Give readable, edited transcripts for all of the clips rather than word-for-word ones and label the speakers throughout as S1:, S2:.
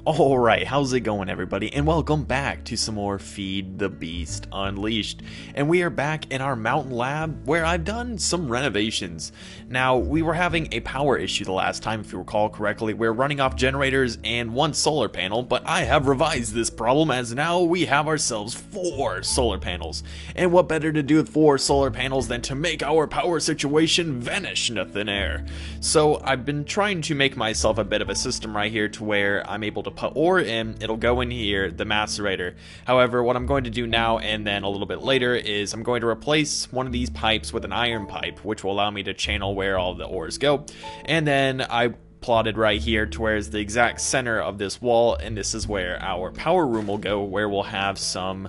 S1: Alright, how's it going everybody, and welcome back to some more Feed the Beast Unleashed. And we are back in our mountain lab where I've done some renovations. Now, we were having a power issue the last time, if you recall correctly. We were running off generators and one solar panel, but I have revised this problem as now we have ourselves 4 solar panels. And what better to do with 4 solar panels than to make our power situation vanish into thin air. So I've been trying to make myself a bit of a system right here to where I'm able to put ore in, it'll go in here, the macerator. However, what I'm going to do now and then a little bit later is I'm going to replace one of these pipes with an iron pipe, which will allow me to channel where all the ores go. And then I plotted right here to where is the exact center of this wall, and this is where our power room will go, where we'll have some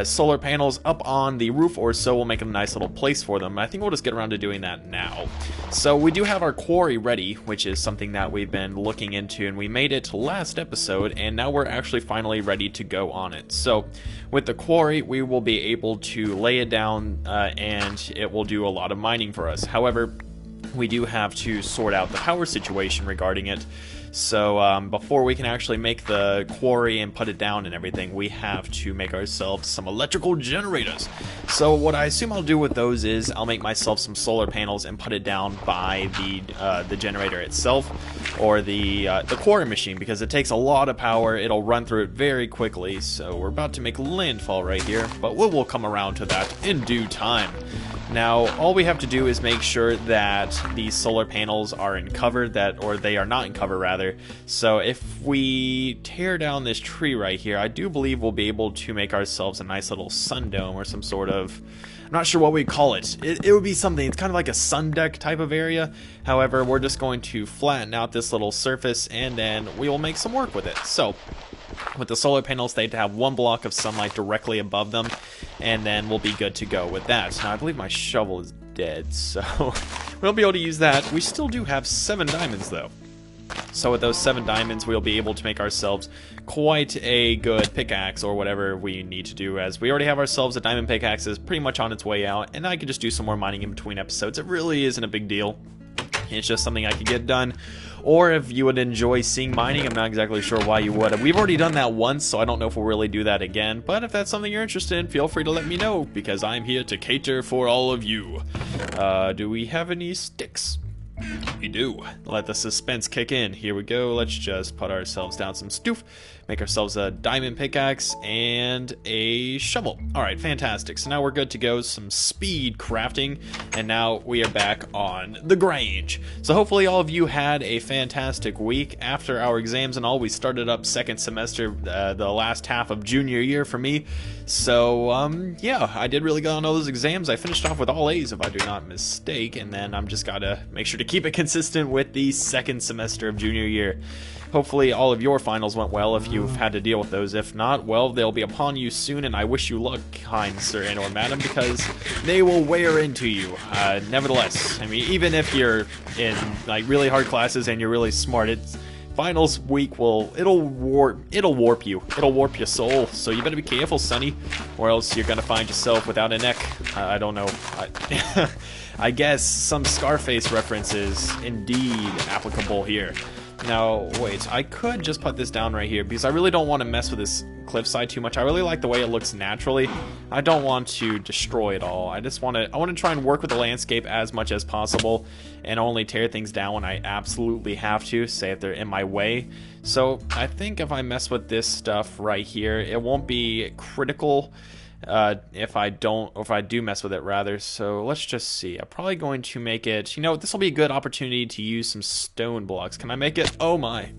S1: solar panels up on the roof or so. We'll make a nice little place for them. I think we'll just get around to doing that now. So we do have our quarry ready, which is something that we've been looking into, and we made it last episode, and now we're actually finally ready to go on it. So with the quarry, we will be able to lay it down and it will do a lot of mining for us. However, we do have to sort out the power situation regarding it. So before we can actually make the quarry and put it down and everything, we have to make ourselves some electrical generators. So what I assume I'll do with those is I'll make myself some solar panels and put it down by the generator itself, or the quarry machine, because it takes a lot of power. It'll run through it very quickly. So we're about to make landfall right here, but we'll come around to that in due time. Now, all we have to do is make sure that these solar panels are in cover, or they are not in cover rather. So if we tear down this tree right here, I do believe we'll be able to make ourselves a nice little sun dome or some sort of, I'm not sure what we call it. It would be something, it's kind of like a sun deck type of area. However, we're just going to flatten out this little surface and then we will make some work with it. So with the solar panels, they have to have 1 block of sunlight directly above them, and then we'll be good to go with that. Now, I believe my shovel is dead, so we won't be able to use that. We still do have 7 diamonds, though. So with those 7 diamonds, we'll be able to make ourselves quite a good pickaxe, or whatever we need to do, as we already have ourselves a diamond pickaxe is pretty much on its way out, and I could just do some more mining in between episodes. It really isn't a big deal. It's just something I could get done. Or if you would enjoy seeing mining, I'm not exactly sure why you would. We've already done that once, so I don't know if we'll really do that again. But if that's something you're interested in, feel free to let me know, because I'm here to cater for all of you. Do we have any sticks? We do. Let the suspense kick in. Here we go. Let's just put ourselves down some stoof, make ourselves a diamond pickaxe and a shovel. Alright, fantastic. So now we're good to go. Some speed crafting, and now we are back on the Grange. So hopefully all of you had a fantastic week. After our exams and all, we started up second semester, the last half of junior year for me. So yeah, I did really good on all those exams. I finished off with all A's if I do not mistake, and then I'm just gotta make sure to keep it consistent with the second semester of junior year. Hopefully all of your finals went well if you've had to deal with those. If not, well, they'll be upon you soon, and I wish you luck, kind sir and or madam, because they will wear into you. Nevertheless, I mean, even if you're in like really hard classes and you're really smart, finals week it'll warp you. It'll warp your soul. So you better be careful, sonny, or else you're gonna find yourself without a neck. I don't know. I guess some Scarface references indeed applicable here. Now, wait, I could just put this down right here, because I really don't want to mess with this cliffside too much. I really like the way it looks naturally. I don't want to destroy it all. I want to try and work with the landscape as much as possible, and only tear things down when I absolutely have to, say if they're in my way. So I think if I mess with this stuff right here, it won't be critical if I do mess with it rather. So let's just see. I'm probably going to make it, you know, this will be a good opportunity to use some stone blocks. Can I make it? Oh my.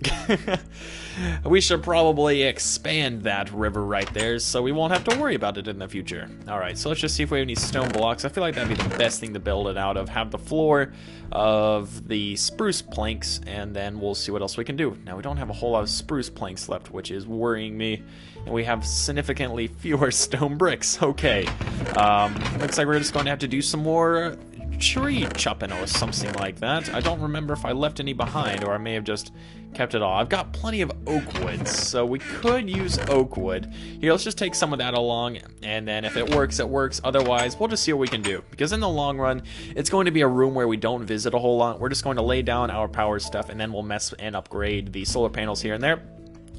S1: We should probably expand that river right there so we won't have to worry about it in the future. Alright, so let's just see if we have any stone blocks. I feel like that'd be the best thing to build it out of. Have the floor of the spruce planks, and then we'll see what else we can do. Now, we don't have a whole lot of spruce planks left, which is worrying me. And we have significantly fewer stone bricks. Okay. Looks like we're just going to have to do some more tree chopping or something like that. I don't remember if I left any behind, or I may have just kept it all. I've got plenty of oak wood, so we could use oak wood. Here, let's just take some of that along, and then if it works, it works. Otherwise, we'll just see what we can do. Because in the long run, it's going to be a room where we don't visit a whole lot. We're just going to lay down our power stuff, and then we'll mess and upgrade the solar panels here and there.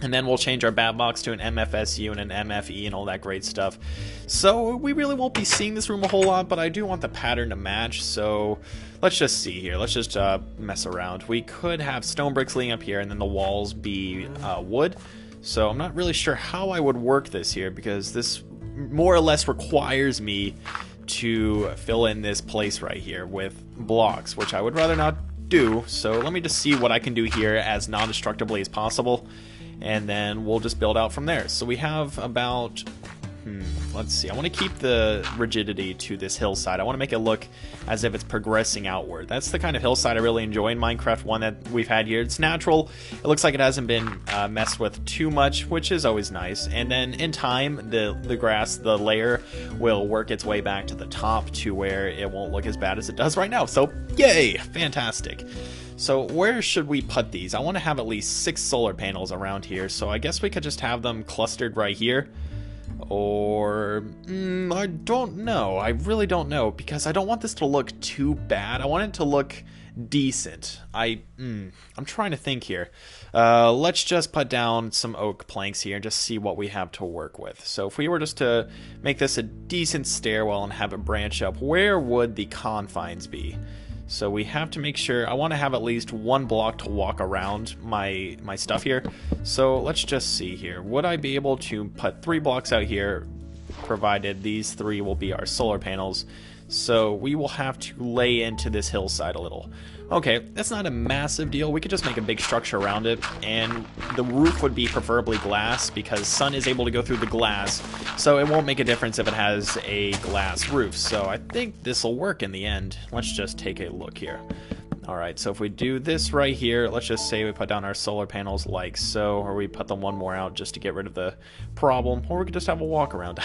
S1: And then we'll change our bat box to an MFSU and an MFE and all that great stuff. So we really won't be seeing this room a whole lot, but I do want the pattern to match. So let's just see here. Let's just mess around. We could have stone bricks leading up here and then the walls be wood. So I'm not really sure how I would work this here, because this more or less requires me to fill in this place right here with blocks, which I would rather not do. So let me just see what I can do here as non-destructibly as possible, and then we'll just build out from there. So we have about, let's see, I want to keep the rigidity to this hillside. I want to make it look as if it's progressing outward. That's the kind of hillside I really enjoy in Minecraft, one that we've had here. It's natural. It looks like it hasn't been messed with too much, which is always nice. And then in time, the grass, the layer, will work its way back to the top to where it won't look as bad as it does right now. So, yay! Fantastic. So where should we put these? I want to have at least 6 solar panels around here, so I guess we could just have them clustered right here. Or, I don't know. I really don't know, because I don't want this to look too bad. I want it to look decent. I'm trying to think here. Let's just put down some oak planks here and just see what we have to work with. So if we were just to make this a decent stairwell and have it branch up, where would the confines be? So we have to make sure, I want to have at least 1 block to walk around my stuff here. So let's just see here. Would I be able to put 3 blocks out here, provided these 3 will be our solar panels? So we will have to lay into this hillside a little. Okay, that's not a massive deal. We could just make a big structure around it, and the roof would be preferably glass, because sun is able to go through the glass, so it won't make a difference if it has a glass roof. So I think this will work in the end. Let's just take a look here. Alright, so if we do this right here, let's just say we put down our solar panels like so, or we put them 1 more out just to get rid of the problem, or we could just have a walk around.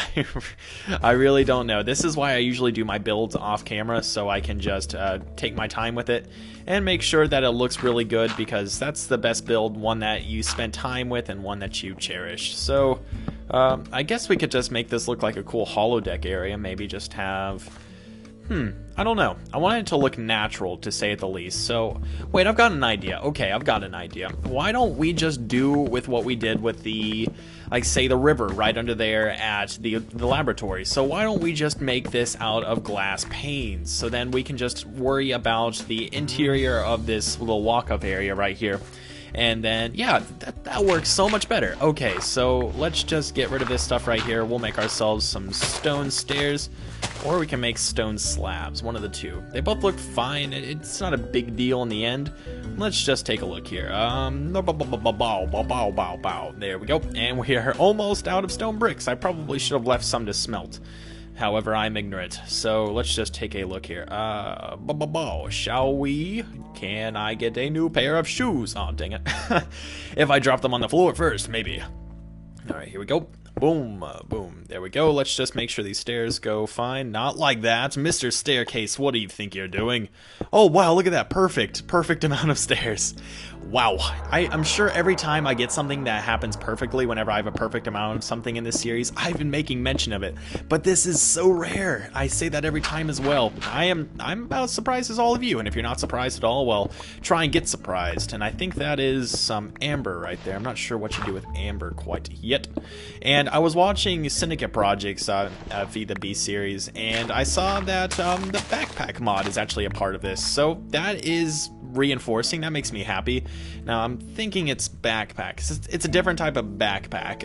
S1: I really don't know. This is why I usually do my builds off camera, so I can just take my time with it and make sure that it looks really good, because that's the best build, one that you spend time with and one that you cherish. So I guess we could just make this look like a cool holodeck area, maybe just have... I don't know. I want it to look natural, to say at the least. So, wait, I've got an idea. Okay, I've got an idea. Why don't we just do with what we did with the, like, say, the river right under there at the laboratory? So why don't we just make this out of glass panes? So then we can just worry about the interior of this little walk-up area right here. And then, yeah, that works so much better. Okay, so let's just get rid of this stuff right here. We'll make ourselves some stone stairs, or we can make stone slabs, one of the two. They both look fine. It's not a big deal in the end. Let's just take a look here. There we go. And we are almost out of stone bricks. I probably should have left some to smelt. However, I'm ignorant, so let's just take a look here. Shall we? Can I get a new pair of shoes? Oh, dang it. If I drop them on the floor first, maybe. Alright, here we go. Boom, boom. There we go. Let's just make sure these stairs go fine. Not like that. Mr. Staircase, what do you think you're doing? Oh, wow, look at that. Perfect amount of stairs. Wow. I'm sure every time I get something that happens perfectly, whenever I have a perfect amount of something in this series, I've been making mention of it. But this is so rare. I say that every time as well. I'm about as surprised as all of you, and if you're not surprised at all, well, try and get surprised. And I think that is some amber right there. I'm not sure what you do with amber quite yet. And I was watching Syndicate Projects Feed the Beast series, and I saw that the backpack mod is actually a part of this. So that is reinforcing. That makes me happy. Now I'm thinking it's backpack. It's a different type of backpack.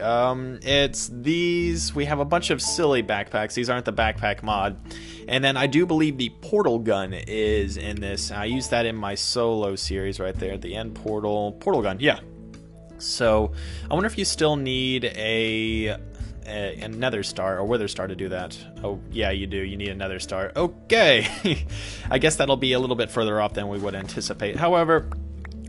S1: It's these. We have a bunch of silly backpacks. These aren't the backpack mod. And then I do believe the portal gun is in this. I used that in my solo series right there at the end. Portal gun. Yeah. So I wonder if you still need a nether star or wither star to do that. Oh yeah, you do. You need a nether star. Okay. I guess that'll be a little bit further off than we would anticipate. However,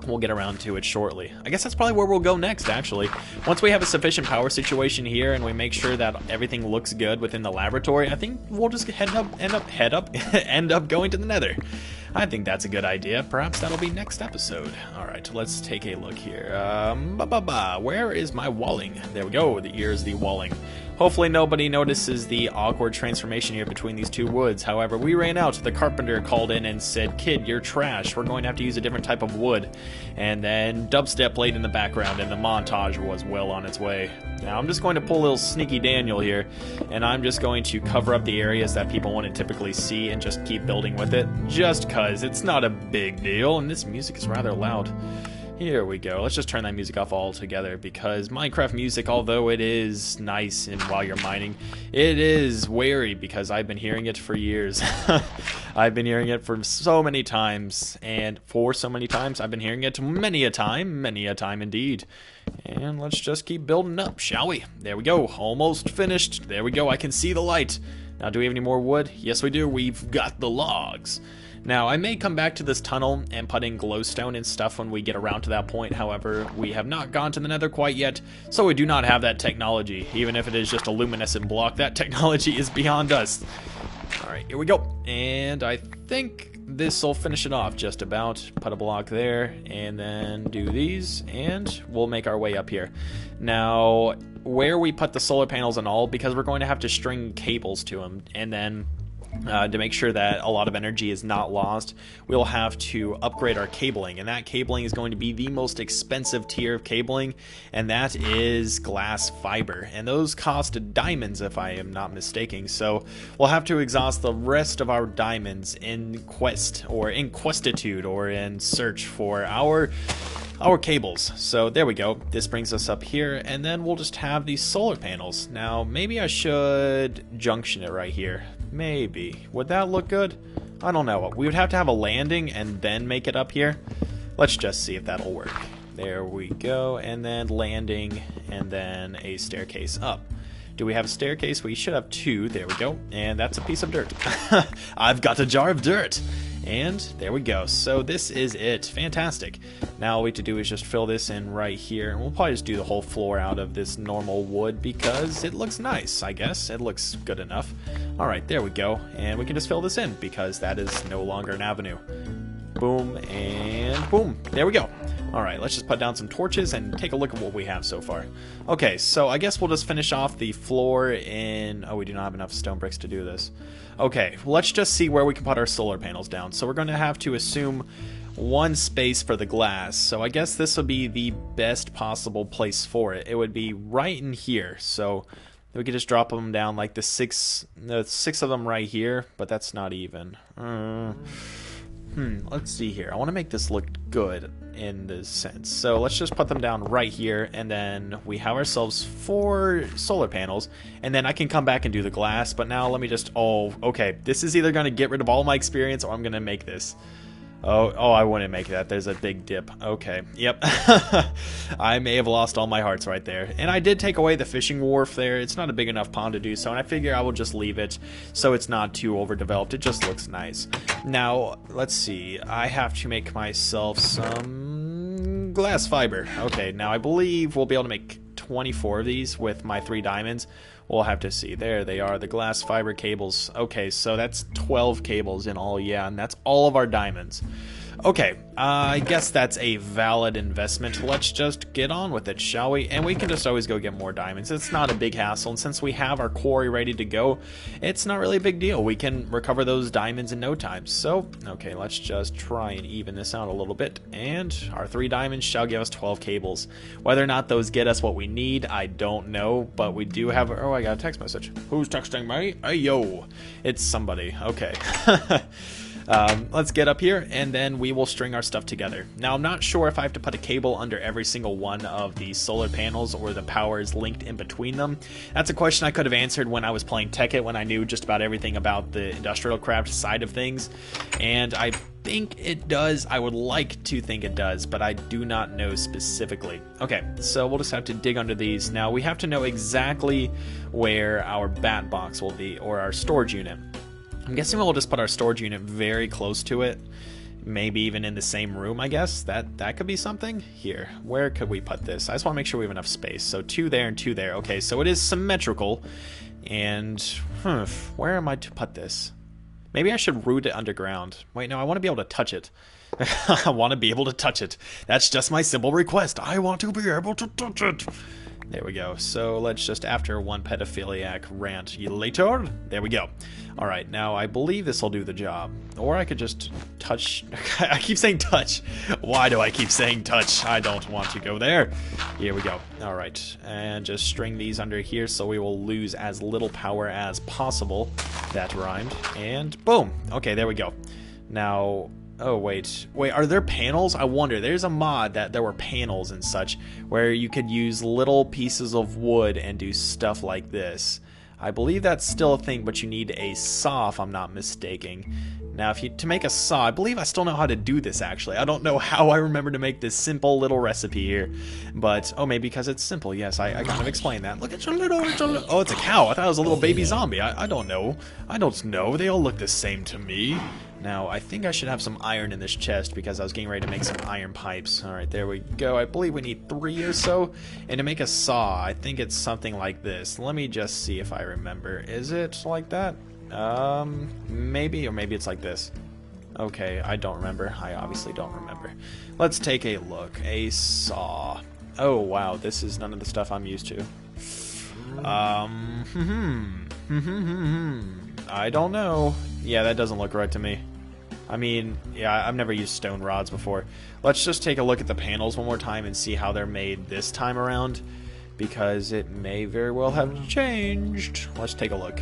S1: we'll get around to it shortly. I guess that's probably where we'll go next, actually. Once we have a sufficient power situation here and we make sure that everything looks good within the laboratory, I think we'll just end up going to the nether. I think that's a good idea. Perhaps that'll be next episode. Alright, let's take a look here. Where is my walling? There we go. Here's the walling. Hopefully nobody notices the awkward transformation here between these two woods. However, we ran out. The carpenter called in and said, "Kid, you're trash. We're going to have to use a different type of wood." And then dubstep played in the background and the montage was well on its way. Now I'm just going to pull a little sneaky Daniel here, and I'm just going to cover up the areas that people wouldn't typically see and just keep building with it, just cause it's not a big deal, and this music is rather loud. Here we go. Let's just turn that music off altogether, because Minecraft music, although it is nice and while you're mining, it is wary because I've been hearing it for years. I've been hearing it for so many times, and for so many times I've been hearing it many a time indeed. And let's just keep building up, shall we? There we go. Almost finished. There we go. I can see the light. Now, do we have any more wood? Yes, we do. We've got the logs. Now, I may come back to this tunnel and put in glowstone and stuff when we get around to that point. However, we have not gone to the nether quite yet, so we do not have that technology. Even if it is just a luminescent block, that technology is beyond us. Alright, here we go. And I think this will finish it off just about. Put a block there, and then do these, and we'll make our way up here. Now, where we put the solar panels and all, because we're going to have to string cables to them, and then to make sure that a lot of energy is not lost, we'll have to upgrade our cabling, and that cabling is going to be the most expensive tier of cabling, and that is glass fiber, and those cost diamonds if I am not mistaken. So we'll have to exhaust the rest of our diamonds in quest, or in quesitude, or in search for our cables. So there we go. This brings us up here, and then we'll just have these solar panels. Now maybe I should junction it right here. Maybe. Would that look good? I don't know. We would have to have a landing and then make it up here. Let's just see if that'll work. There we go, and then landing, and then a staircase up. Do we have a staircase? We should have two. There we go. And that's a piece of dirt. I've got a jar of dirt. And there we go. So this is it. Fantastic. Now all we have to do is just fill this in right here, and we'll probably just do the whole floor out of this normal wood because it looks nice, I guess. It looks good enough. Alright, there we go. And we can just fill this in because that is no longer an avenue. Boom, and boom. There we go. Alright, let's just put down some torches and take a look at what we have so far. Okay, so I guess we'll just finish off the floor in... Oh, we do not have enough stone bricks to do this. Okay, let's just see where we can put our solar panels down. So we're going to have to assume one space for the glass. So I guess this would be the best possible place for it. It would be right in here. So we could just drop them down like the six of them right here, but that's not even. Let's see here. I want to make this look good in this sense. So let's just put them down right here, and then we have ourselves 4 solar panels, and then I can come back and do the glass. But now let me just... Oh, okay. This is either going to get rid of all my experience, or I'm going to make this. Oh, I wouldn't make that. There's a big dip. Okay. Yep. I may have lost all my hearts right there. And I did take away the fishing wharf there. It's not a big enough pond to do so, and I figure I will just leave it so it's not too overdeveloped. It just looks nice. Now, let's see. I have to make myself some glass fiber. Okay, now I believe we'll be able to make 24 of these with my 3 diamonds. We'll have to see. There they are, the glass fiber cables. Okay, so that's 12 cables in all, yeah, and that's all of our diamonds. Okay, I guess that's a valid investment. Let's just get on with it, shall we? And we can just always go get more diamonds. It's not a big hassle, and since we have our quarry ready to go, it's not really a big deal. We can recover those diamonds in no time. So, okay, let's just try and even this out a little bit. And our 3 diamonds shall give us 12 cables. Whether or not those get us what we need, I don't know, but we do have... Oh, I got a text message. Who's texting me? Hey, yo. It's somebody. Okay. Let's get up here, and then we will string our stuff together. Now, I'm not sure if I have to put a cable under every single one of the solar panels or the power is linked in between them. That's a question I could have answered when I was playing Tekkit, when I knew just about everything about the industrial craft side of things. And I think it does. I would like to think it does, but I do not know specifically. Okay, so we'll just have to dig under these. Now, we have to know exactly where our bat box will be, or our storage unit. I'm guessing we'll just put our storage unit very close to it. Maybe even in the same room, I guess. That could be something. Here, where could we put this? I just want to make sure we have enough space. So 2 there and 2 there. Okay, so it is symmetrical. And, where am I to put this? Maybe I should root it underground. Wait, no, I want to be able to touch it. I want to be able to touch it. That's just my simple request. I want to be able to touch it. There we go. So let's just, after one pedophiliac rant later, there we go. All right, now I believe this will do the job. Or I could just touch. I keep saying touch. Why do I keep saying touch? I don't want to go there. Here we go. All right, and just string these under here so we will lose as little power as possible. That rhymed. And boom. Okay, there we go. Now... oh, wait, are there panels? I wonder. There's a mod that there were panels and such where you could use little pieces of wood and do stuff like this. I believe that's still a thing, but you need a saw if I'm not mistaken. Now, to make a saw, I believe I still know how to do this, actually. I don't know how I remember to make this simple little recipe here. But, oh, maybe because it's simple. Yes, I kind of explained that. Look at your little... oh, it's a cow. I thought it was a little baby zombie. I don't know. I don't know. They all look the same to me. Now, I think I should have some iron in this chest because I was getting ready to make some iron pipes. Alright, there we go. I believe we need 3 or so. And to make a saw, I think it's something like this. Let me just see if I remember. Is it like that? Maybe, or maybe it's like this. Okay, I don't remember. I obviously don't remember. Let's take a look. A saw. Oh, wow, this is none of the stuff I'm used to. I don't know. Yeah, that doesn't look right to me. I mean, yeah, I've never used stone rods before. Let's just take a look at the panels one more time and see how they're made this time around, because it may very well have changed. Let's take a look.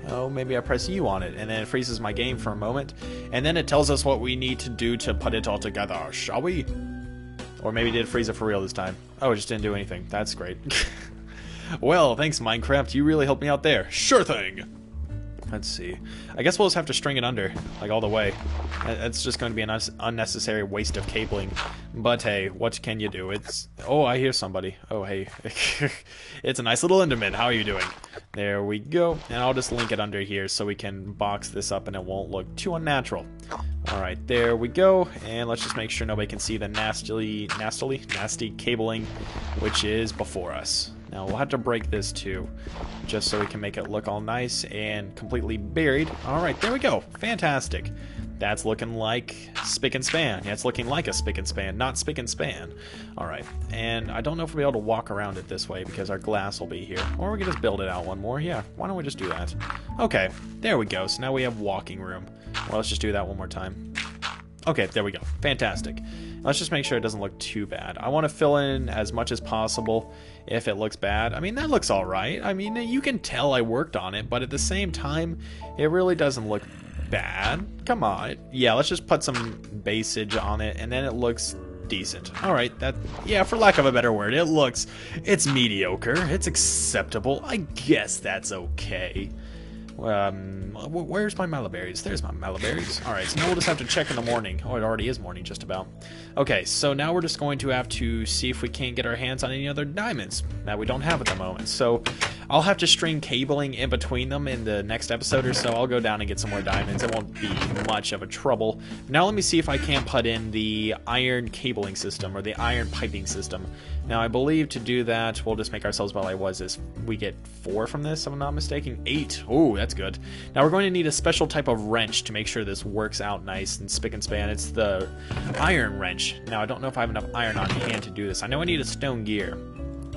S1: Oh, maybe I press U on it, and then it freezes my game for a moment, and then it tells us what we need to do to put it all together, shall we? Or maybe it did freeze it for real this time. Oh, it just didn't do anything. That's great. Well, thanks, Minecraft. You really helped me out there. Sure thing! Let's see. I guess we'll just have to string it under, like all the way. It's just going to be an unnecessary waste of cabling. But hey, what can you do? It's... oh, I hear somebody. Oh, hey. It's a nice little Enderman. How are you doing? There we go. And I'll just link it under here so we can box this up and it won't look too unnatural. Alright, there we go. And let's just make sure nobody can see the nasty cabling, which is before us. Now, we'll have to break this too, just so we can make it look all nice and completely buried. Alright, there we go. Fantastic. That's looking like spick and span. Yeah, it's looking like a spick and span, not spick and span. Alright, and I don't know if we'll be able to walk around it this way because our glass will be here. Or we can just build it out one more. Yeah, why don't we just do that? Okay, there we go. So now we have walking room. Well, let's just do that one more time. Okay, there we go. Fantastic. Let's just make sure it doesn't look too bad. I want to fill in as much as possible if it looks bad. I mean, that looks alright. I mean, you can tell I worked on it, but at the same time, it really doesn't look bad. Come on. Yeah, let's just put some basage on it, and then it looks decent. Alright, that... yeah, for lack of a better word, it's mediocre. It's acceptable. I guess that's okay. Where's my malaberries? There's my malaberries. Alright, so now we'll just have to check in the morning. Oh, it already is morning, just about. Okay, so now we're just going to have to see if we can't get our hands on any other diamonds that we don't have at the moment. So I'll have to string cabling in between them in the next episode or so. I'll go down and get some more diamonds. It won't be much of a trouble. Now let me see if I can't put in the iron cabling system or the iron piping system. Now I believe to do that, we'll just make ourselves, well, we get 4 from this, if I'm not mistaken. 8. Oh, that's good. Now we're going to need a special type of wrench to make sure this works out nice and spick and span. It's the iron wrench. Now I don't know if I have enough iron on hand to do this. I know I need a stone gear.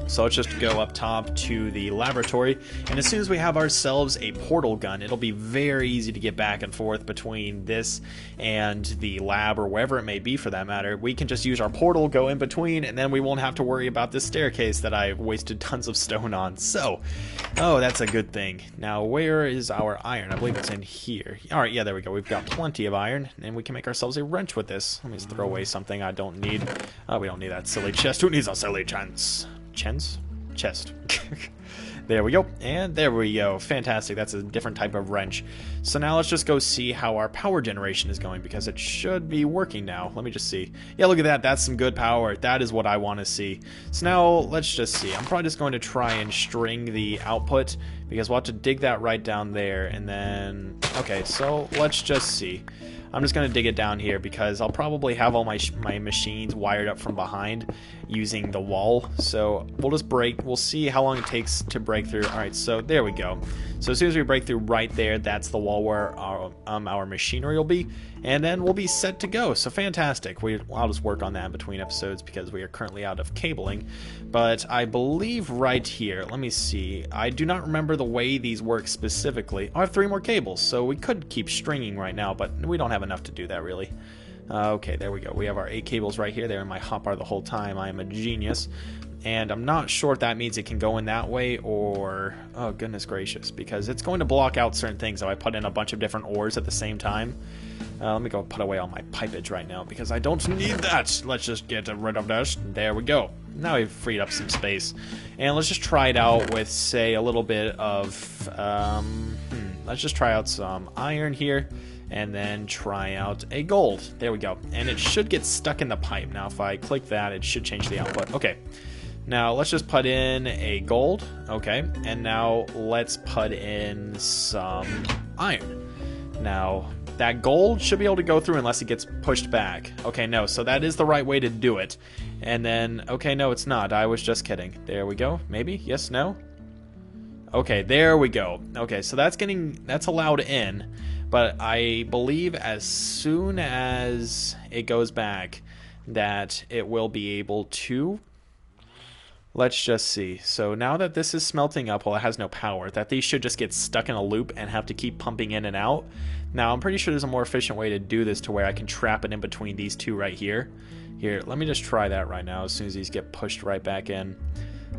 S1: So let's just go up top to the laboratory, and as soon as we have ourselves a portal gun, it'll be very easy to get back and forth between this and the lab, or wherever it may be for that matter. We can just use our portal, go in between, and then we won't have to worry about this staircase that I wasted tons of stone on. So, oh, that's a good thing. Now, where is our iron? I believe it's in here. Alright, yeah, there we go. We've got plenty of iron, and we can make ourselves a wrench with this. Let me just throw away something I don't need. Oh, we don't need that silly chest. Who needs a silly chest? Chest. There we go, and there we go. Fantastic. That's a different type of wrench. So now let's just go see how our power generation is going, because it should be working now. Let me just see. Yeah, look at that. That's some good power. That is what I want to see. So now let's just see. I'm probably just going to try and string the output, because we'll have to dig that right down there, and then... okay, so let's just see. I'm just going to dig it down here because I'll probably have all my machines wired up from behind using the wall. So we'll just we'll see how long it takes to break through. Alright, so there we go. So as soon as we break through right there, that's the wall where our machinery will be. and then we'll be set to go. So fantastic. I'll just work on that in between episodes because we are currently out of cabling. But I believe right here, let me see. I do not remember the way these work specifically. I have 3 more cables, so we could keep stringing right now, but we don't have enough to do that really. Okay, there we go. We have our 8 cables right here. They're in my hotbar the whole time. I am a genius. And I'm not sure if that means it can go in that way or... oh, goodness gracious. Because it's going to block out certain things if I put in a bunch of different ores at the same time. Let me go put away all my pipage right now because I don't need that. Let's just get rid of this. There we go. Now we've freed up some space. And let's just try it out with, say, a little bit of... let's just try out some iron here. And then try out a gold. There we go. And it should get stuck in the pipe. Now if I click that, it should change the output. Okay. Now let's just put in a gold. Okay. And now let's put in some iron. Now that gold should be able to go through unless it gets pushed back. Okay, no. So that is the right way to do it. And then, okay, no, it's not. I was just kidding. There we go. Maybe? Yes, no? Okay, there we go. Okay, so that's allowed in. But I believe as soon as it goes back that it will be able to... let's just see. So now that this is smelting up, well, it has no power, that these should just get stuck in a loop and have to keep pumping in and out. Now, I'm pretty sure there's a more efficient way to do this to where I can trap it in between these two right here. Here, let me just try that right now as soon as these get pushed right back in.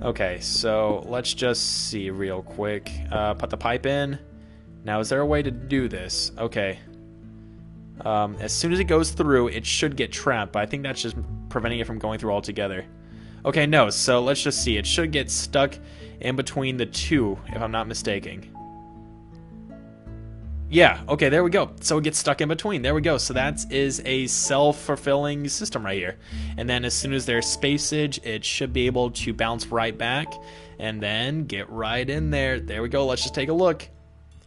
S1: Okay, so let's just see real quick. Put the pipe in. Now, is there a way to do this? Okay. As soon as it goes through, it should get trapped, but I think that's just preventing it from going through altogether. Okay, no, so let's just see. It should get stuck in between the two, if I'm not mistaken. Yeah, okay, there we go. So it gets stuck in between. There we go. So that is a self-fulfilling system right here. And then as soon as there's spacage, it should be able to bounce right back and then get right in there. There we go. Let's just take a look.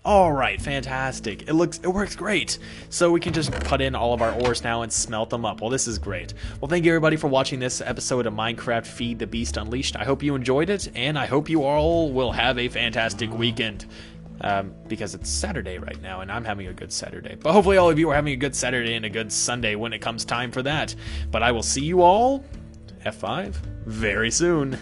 S1: All right, fantastic. It works great. So we can just put in all of our ores now and smelt them up. Well, this is great. Well, thank you everybody for watching this episode of Minecraft Feed the Beast Unleashed. I hope you enjoyed it, and I hope you all will have a fantastic weekend. Because it's Saturday right now, and I'm having a good Saturday. But hopefully all of you are having a good Saturday and a good Sunday when it comes time for that. But I will see you all, F5, very soon.